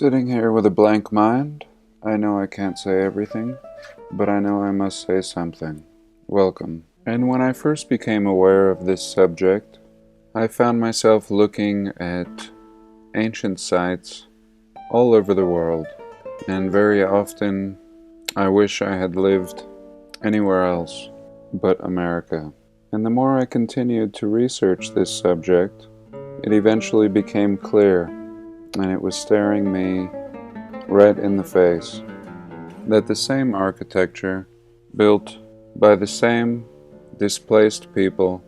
Sitting here with a blank mind, I know I can't say everything, but I know I must say something. Welcome. And when I first became aware of this subject, I found myself looking at ancient sites all over the world, and very often I wish I had lived anywhere else but America. And the more I continued to research this subject, it eventually became clear, and it was staring me right in the face, that the same architecture, built by the same displaced people,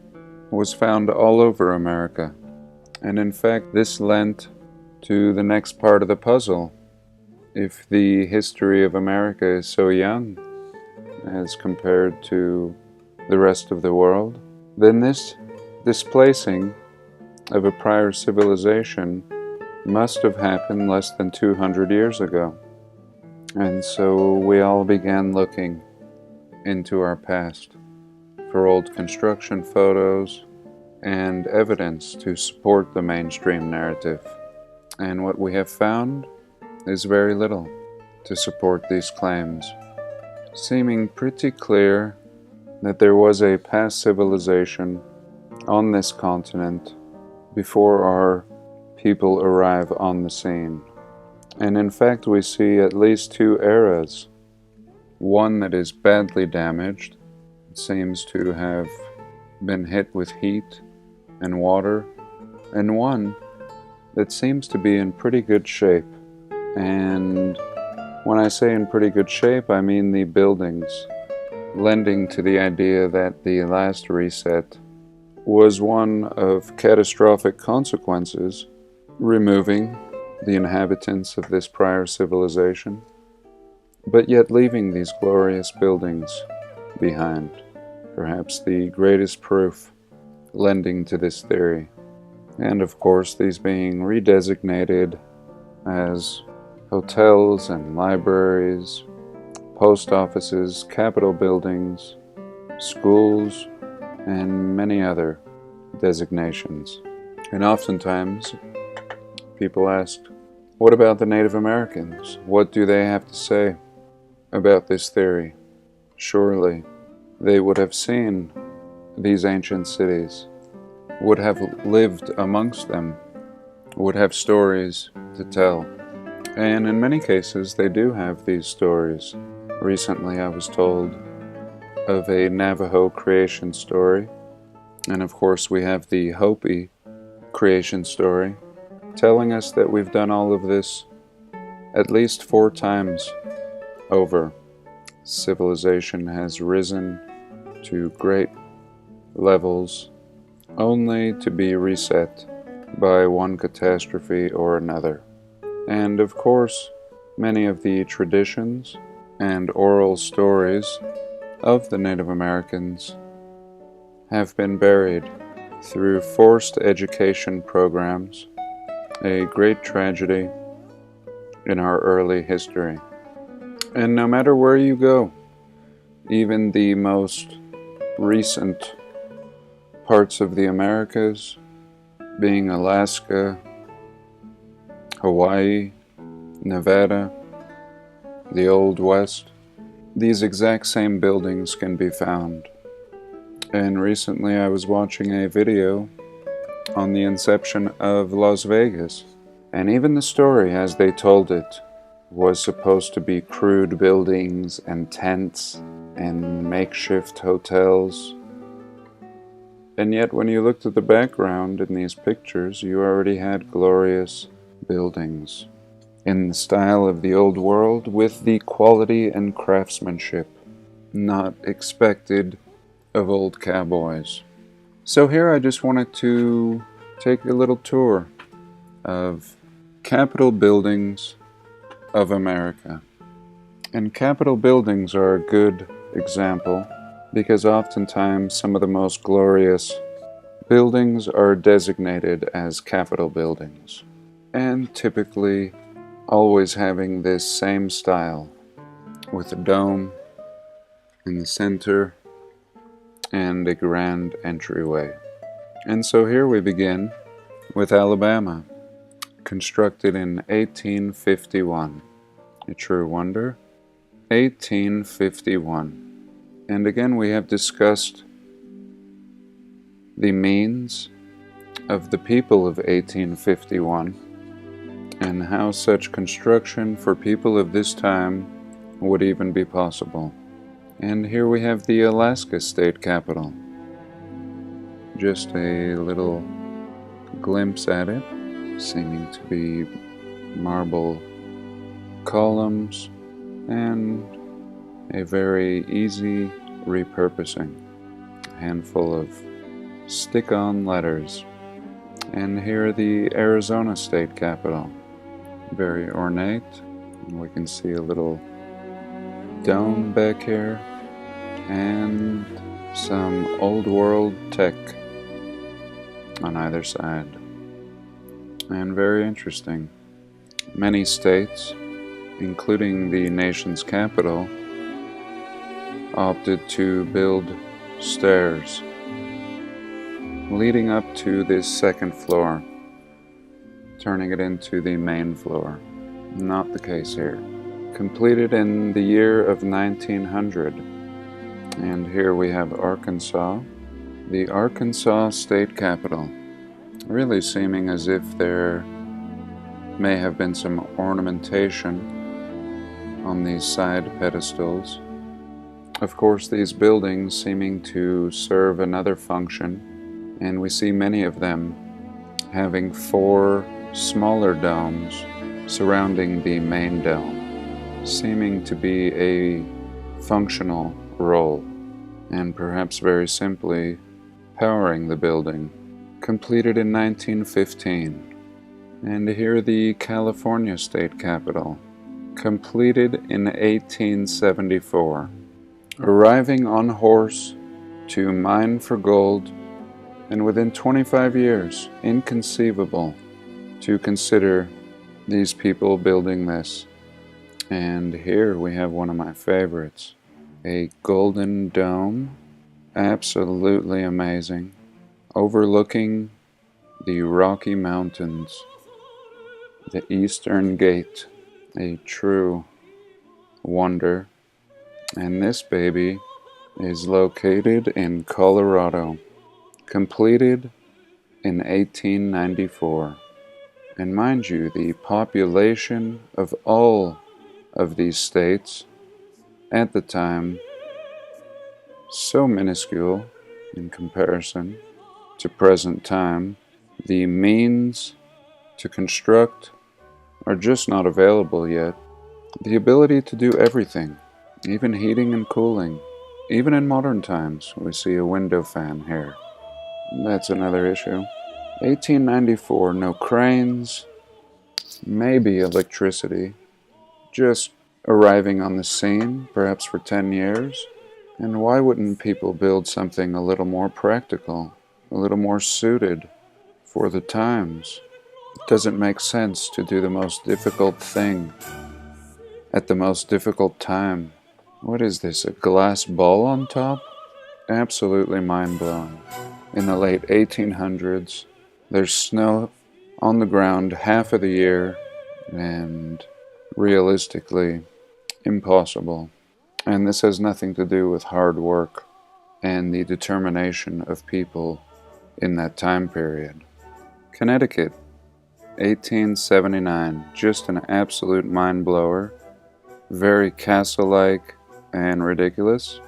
was found all over America. And in fact, this lent to the next part of the puzzle. If the history of America is so young as compared to the rest of the world, then this displacing of a prior civilization must have happened less than 200 years ago. And so we all began looking into our past for old construction photos and evidence to support the mainstream narrative. And what we have found is very little to support these claims, seeming pretty clear that there was a past civilization on this continent before our people arrive on the scene. And in fact, we see at least two eras. One that is badly damaged, it seems to have been hit with heat and water, and one that seems to be in pretty good shape. And when I say in pretty good shape, I mean the buildings, lending to the idea that the last reset was one of catastrophic consequences, removing the inhabitants of this prior civilization, but yet leaving these glorious buildings behind. Perhaps the greatest proof lending to this theory. And of course, these being redesignated as hotels and libraries, post offices, capitol buildings, schools, and many other designations. And oftentimes, people asked, what about the Native Americans? What do they have to say about this theory? Surely they would have seen these ancient cities, would have lived amongst them, would have stories to tell. And in many cases, they do have these stories. Recently, I was told of a Navajo creation story, and of course we have the Hopi creation story, telling us that we've done all of this at least 4 times over. Civilization has risen to great levels only to be reset by one catastrophe or another. And of course, many of the traditions and oral stories of the Native Americans have been buried through forced education programs, a great tragedy in our early history. And no matter where you go, even the most recent parts of the Americas, being Alaska, Hawaii, Nevada, the Old West, these exact same buildings can be found. And recently I was watching a video on the inception of Las Vegas, and even the story as they told it was supposed to be crude buildings and tents and makeshift hotels. And yet when you looked at the background in these pictures, you already had glorious buildings in the style of the old world, with the quality and craftsmanship not expected of old cowboys. So here I just wanted to take a little tour of Capitol buildings of America. And Capitol buildings are a good example because oftentimes some of the most glorious buildings are designated as Capitol buildings, and typically always having this same style with a dome in the center and a grand entryway. And so here we begin with Alabama. constructed in 1851. A true wonder. 1851. And again, we have discussed the means of the people of 1851 and how such construction for people of this time would even be possible. And here we have the Alaska State Capitol. Just a little glimpse at it, seeming to be marble columns and a very easy repurposing. A handful of stick-on letters. And here the Arizona State Capitol. Very ornate. And we can see a little dome back here and some old world tech on either side. And very interesting. Many states, including the nation's capital, opted to build stairs leading up to this second floor, turning it into the main floor. Not the case here. Completed in the year of 1900. And here we have Arkansas, the Arkansas State Capitol, really seeming as if there may have been some ornamentation on these side pedestals. Of course, these buildings seeming to serve another function, and we see many of them having 4 smaller domes surrounding the main dome, seeming to be a functional role, and perhaps very simply powering the building. Completed in 1915. And here the California State Capitol, completed in 1874. Arriving on horse to mine for gold, and within 25 years, inconceivable to consider these people building this. And here we have one of my favorites, a golden dome, absolutely amazing, overlooking the Rocky Mountains, the Eastern Gate, a true wonder. And this baby is located in Colorado, completed in 1894. And mind you, the population of all of these states at the time, so minuscule in comparison to present time. The means to construct are just not available yet. The ability to do everything, even heating and cooling. Even in modern times, we see a window fan here. That's another issue. 1894, no cranes, maybe electricity, just arriving on the scene, perhaps for 10 years. And why wouldn't people build something a little more practical, a little more suited for the times? It doesn't make sense to do the most difficult thing at the most difficult time. What is this, a glass ball on top? Absolutely mind-blowing. In the late 1800s, there's snow on the ground half of the year, and realistically, impossible. And this has nothing to do with hard work and the determination of people in that time period. Connecticut, 1879, just an absolute mind-blower, very castle-like and ridiculous.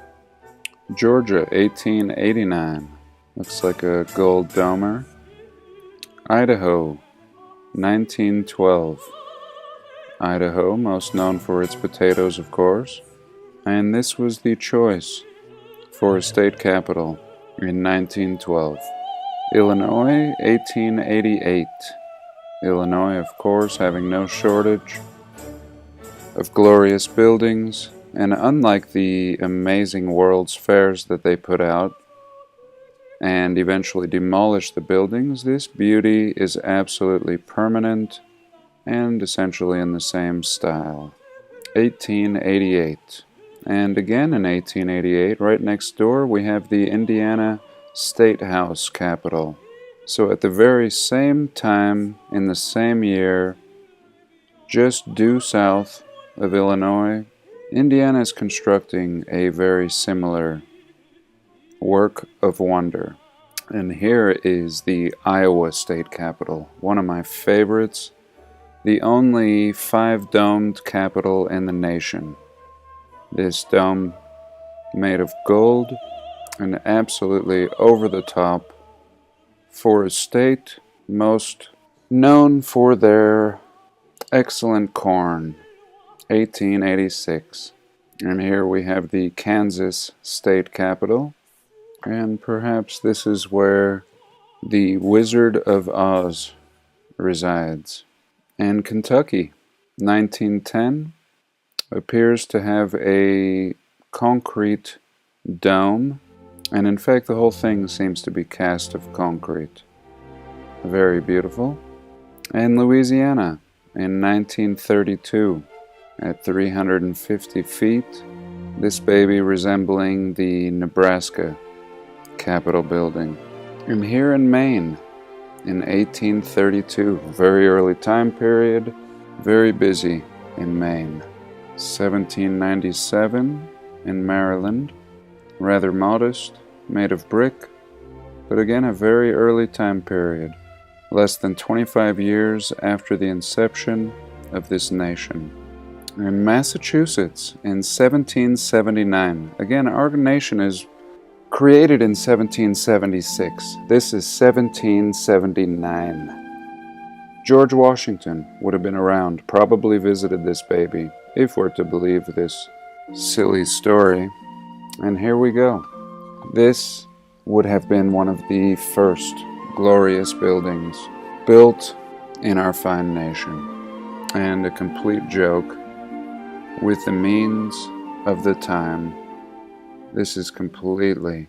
Georgia, 1889, looks like a gold domer. Idaho, 1912. Idaho, most known for its potatoes, of course. And this was the choice for a state capital in 1912. Illinois, 1888. Illinois, of course, having no shortage of glorious buildings, and unlike the amazing World's Fairs that they put out and eventually demolished the buildings, this beauty is absolutely permanent and essentially in the same style. 1888. And again in 1888, right next door, we have the Indiana State House Capitol. So at the very same time, in the same year, just due south of Illinois, Indiana is constructing a very similar work of wonder. And here is the Iowa State Capitol, one of my favorites, the only five-domed capitol in the nation. This dome made of gold and absolutely over the top for a state most known for their excellent corn, 1886. And here we have the Kansas State Capitol, and perhaps this is where the Wizard of Oz resides. And Kentucky, 1910, appears to have a concrete dome, and in fact the whole thing seems to be cast of concrete. Very beautiful. And Louisiana, in 1932, at 350 feet, this baby resembling the Nebraska Capitol building. And here in Maine, in 1832, very early time period, very busy in Maine. 1797 in Maryland, rather modest, made of brick, but again a very early time period, less than 25 years after the inception of this nation. In Massachusetts in 1779, again our nation is created in 1776. This is 1779. George Washington would have been around, probably visited this baby, if we're to believe this silly story. And here we go. This would have been one of the first glorious buildings built in our fine nation, and a complete joke with the means of the time. This is completely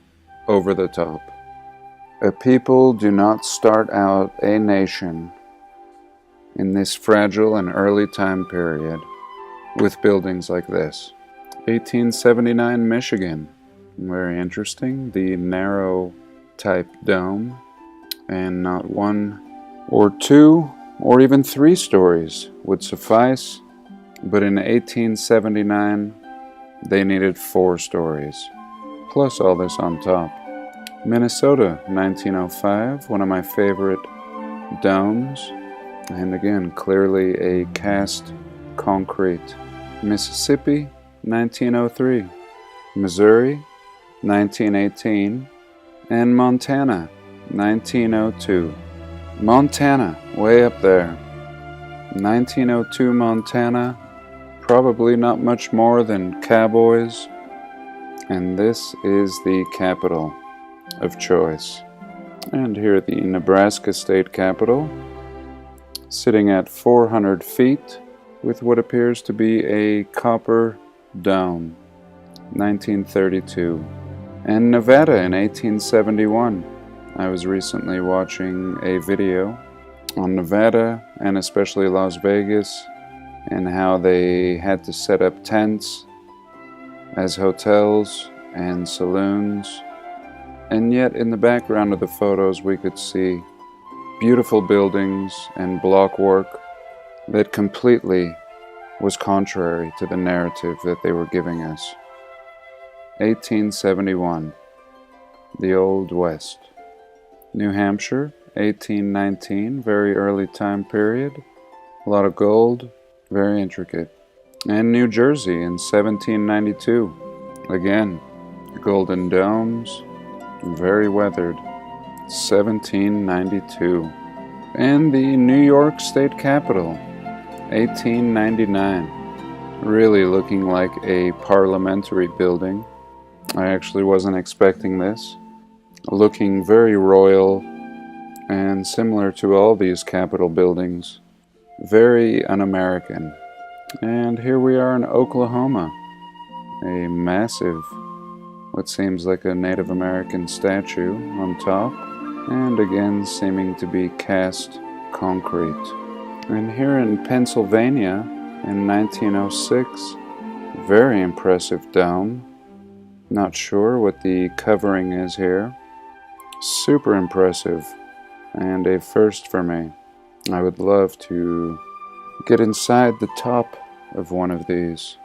over the top. A people do not start out a nation in this fragile and early time period with buildings like this. 1879 Michigan, very interesting, the narrow type dome, and not one or two or even 3 stories would suffice, but in 1879 they needed 4 stories, plus all this on top. Minnesota, 1905, one of my favorite domes, and again clearly a cast concrete. Mississippi, 1903, Missouri, 1918, and Montana, 1902. Montana, way up there. 1902 Montana, probably not much more than cowboys, and this is the capital of choice. And here the Nebraska State Capitol, sitting at 400 feet with what appears to be a copper dome, 1932. And Nevada in 1871. I was recently watching a video on Nevada and especially Las Vegas and how they had to set up tents as hotels and saloons, and yet in the background of the photos we could see beautiful buildings and block work that completely was contrary to the narrative that they were giving us. 1871, the Old West. New Hampshire, 1819, very early time period, a lot of gold, very intricate. And New Jersey in 1792, again, golden domes, very weathered, 1792. And the New York State Capitol, 1899, really looking like a parliamentary building. I actually wasn't expecting this. Looking very royal and similar to all these Capitol buildings. Very un-American. And here we are in Oklahoma. A massive, what seems like a Native American statue on top, and again seeming to be cast concrete. And here in Pennsylvania in 1906, very impressive dome. Not sure what the covering is here. Super impressive. and a first for me. I would love to get inside the top of one of these,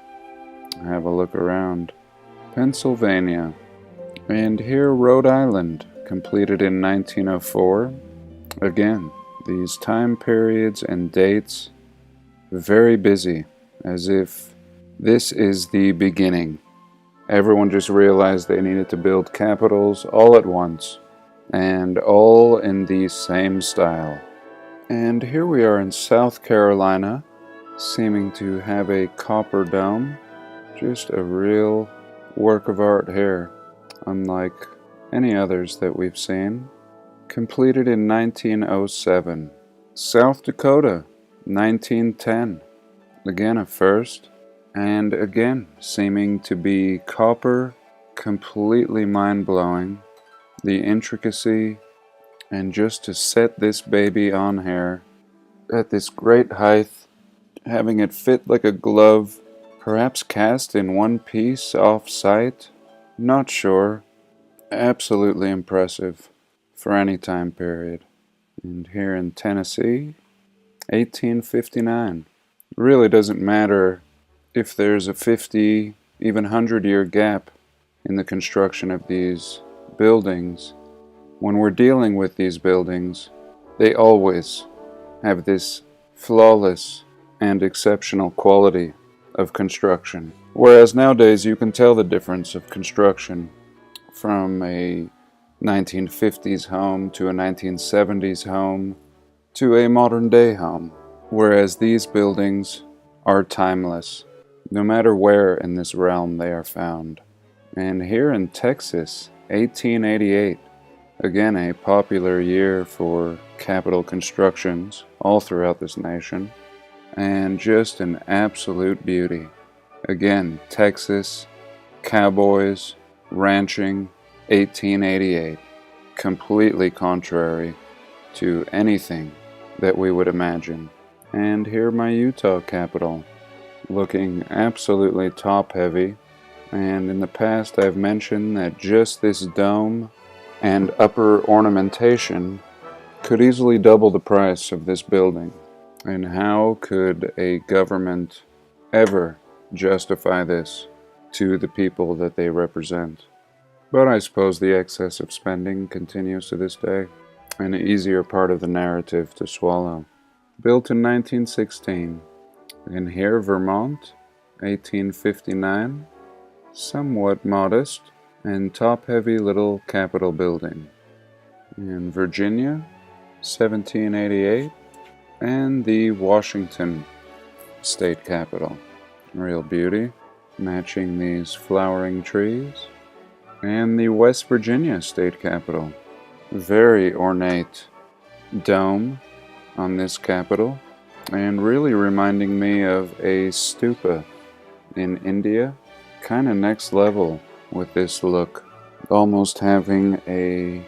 have a look around. Pennsylvania, and here Rhode Island, completed in 1904. Again, these time periods and dates, very busy, as if this is the beginning. Everyone just realized they needed to build capitals all at once, and all in the same style. And here we are in South Carolina, seeming to have a copper dome. Just a real work of art here, unlike any others that we've seen. Completed in 1907. South Dakota, 1910. Again a first, and again seeming to be copper, completely mind-blowing. The intricacy, and just to set this baby on here at this great height, having it fit like a glove, perhaps cast in one piece off-site, not sure. Absolutely impressive for any time period. And here in Tennessee, 1859. Really doesn't matter if there's a 50, even 100-year gap in the construction of these buildings. When we're dealing with these buildings, they always have this flawless and exceptional quality of construction. Whereas nowadays you can tell the difference of construction from a 1950s home to a 1970s home to a modern day home. Whereas these buildings are timeless, no matter where in this realm they are found. And here in Texas, 1888, again a popular year for capital constructions all throughout this nation, and just an absolute beauty. Again, Texas, cowboys, ranching, 1888, completely contrary to anything that we would imagine. And here my Utah capital, looking absolutely top-heavy, and in the past I've mentioned that just this dome and upper ornamentation could easily double the price of this building. And how could a government ever justify this to the people that they represent? But I suppose the excess of spending continues to this day, an easier part of the narrative to swallow. Built in 1916, in here, Vermont, 1859, somewhat modest and top-heavy little capitol building. In Virginia, 1788, and the Washington state capitol. Real beauty, matching these flowering trees. And the West Virginia state capitol. Very ornate dome on this capitol, and really reminding me of a stupa in India. Kind of next level with this look, almost having a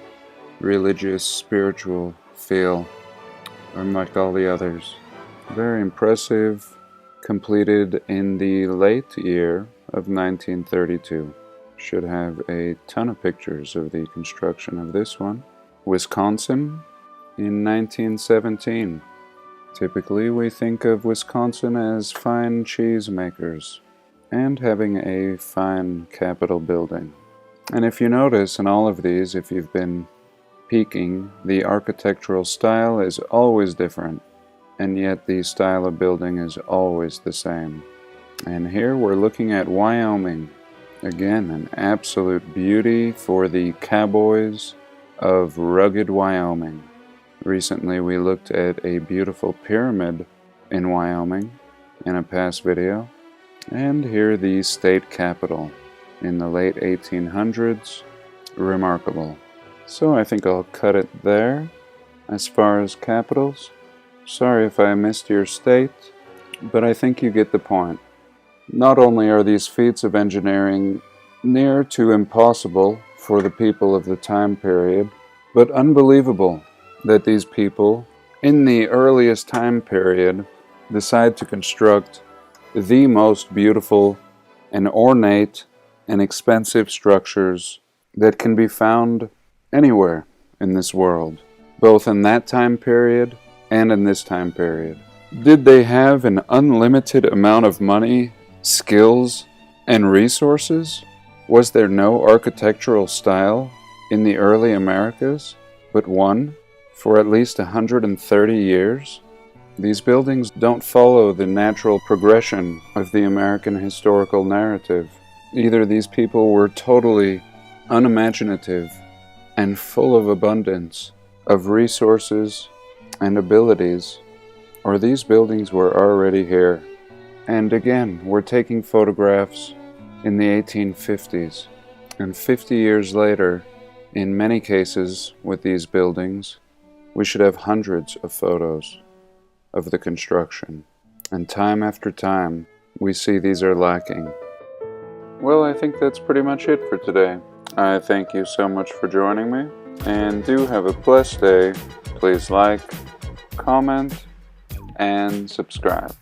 religious, spiritual feel, unlike all the others. Very impressive, completed in the late year of 1932. Should have a ton of pictures of the construction of this one. Wisconsin in 1917. Typically we think of Wisconsin as fine cheese makers and having a fine capitol building. And if you notice in all of these, if you've been peeking, the architectural style is always different, and yet the style of building is always the same. And here we're looking at Wyoming. Again, an absolute beauty for the cowboys of rugged Wyoming. Recently we looked at a beautiful pyramid in Wyoming in a past video. And here the state capitol in the late 1800s. Remarkable. So I think I'll cut it there as far as capitals. Sorry if I missed your state, but I think you get the point. Not only are these feats of engineering near to impossible for the people of the time period, but unbelievable that these people, in the earliest time period, decide to construct the most beautiful and ornate and expensive structures that can be found anywhere in this world. both in that time period and in this time period? Did they have an unlimited amount of money, skills, and resources? Was there no architectural style in the early Americas, but one for at least 130 years? These buildings don't follow the natural progression of the American historical narrative. Either these people were totally unimaginative and full of abundance of resources and abilities, or these buildings were already here. And again, we're taking photographs in the 1850s, and 50 years later, in many cases with these buildings, we should have hundreds of photos of the construction. And time after time, we see these are lacking. Well, I think that's pretty much it for today. I thank you so much for joining me, and do have a blessed day. Please like, comment, and subscribe.